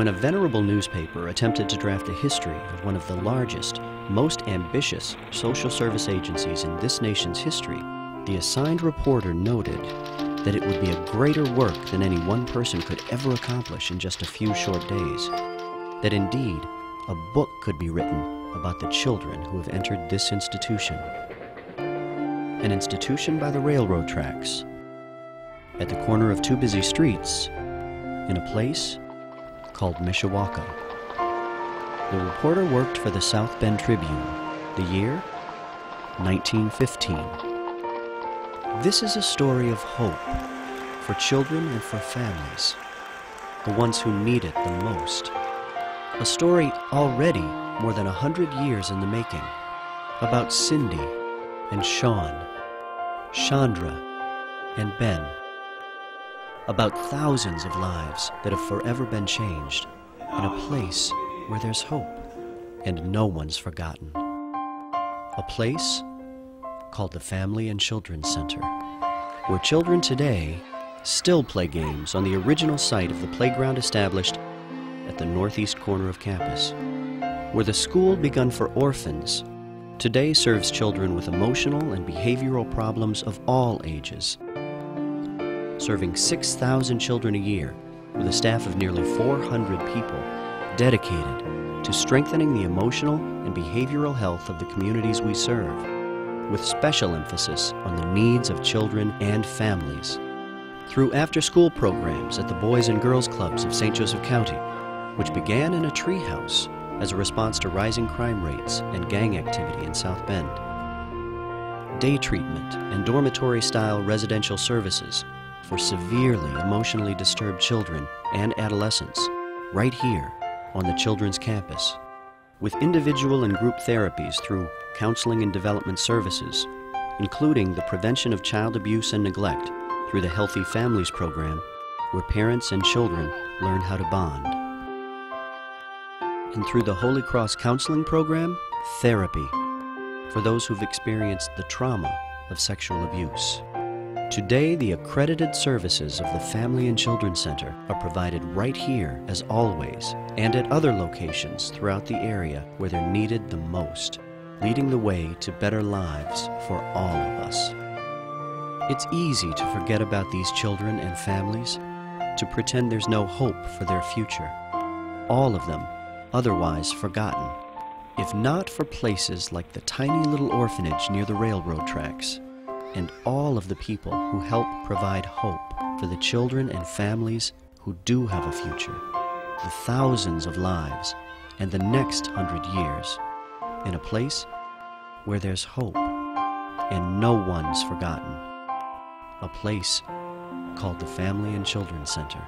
When a venerable newspaper attempted to draft a history of one of the largest, most ambitious social service agencies in this nation's history, the assigned reporter noted that it would be a greater work than any one person could ever accomplish in just a few short days. That indeed, a book could be written about the children who have entered this institution. An institution by the railroad tracks, at the corner of two busy streets, in a place called Mishawaka. The reporter worked for the South Bend Tribune, the year 1915. This is a story of hope for children and for families, the ones who need it the most. A story already more than 100 years in the making, about Cindy and Sean, Chandra and Ben, about thousands of lives that have forever been changed in a place where there's hope and no one's forgotten. A place called the Family and Children's Center, where children today still play games on the original site of the playground established at the northeast corner of campus, where the school begun for orphans today serves children with emotional and behavioral problems of all ages, serving 6,000 children a year with a staff of nearly 400 people dedicated to strengthening the emotional and behavioral health of the communities we serve, with special emphasis on the needs of children and families. Through after-school programs at the Boys and Girls Clubs of St. Joseph County, which began in a treehouse as a response to rising crime rates and gang activity in South Bend. Day treatment and dormitory-style residential services for severely emotionally disturbed children and adolescents right here on the children's campus, with individual and group therapies through counseling and development services, including the prevention of child abuse and neglect through the Healthy Families program, where parents and children learn how to bond. And through the Holy Cross Counseling program, therapy for those who've experienced the trauma of sexual abuse. Today, the accredited services of the Family and Children's Center are provided right here, as always, and at other locations throughout the area where they're needed the most, leading the way to better lives for all of us. It's easy to forget about these children and families, to pretend there's no hope for their future. All of them otherwise forgotten, if not for places like the tiny little orphanage near the railroad tracks, and all of the people who help provide hope for the children and families who do have a future, the thousands of lives, and the next 100 years, in a place where there's hope and no one's forgotten, a place called the Family and Children's Center.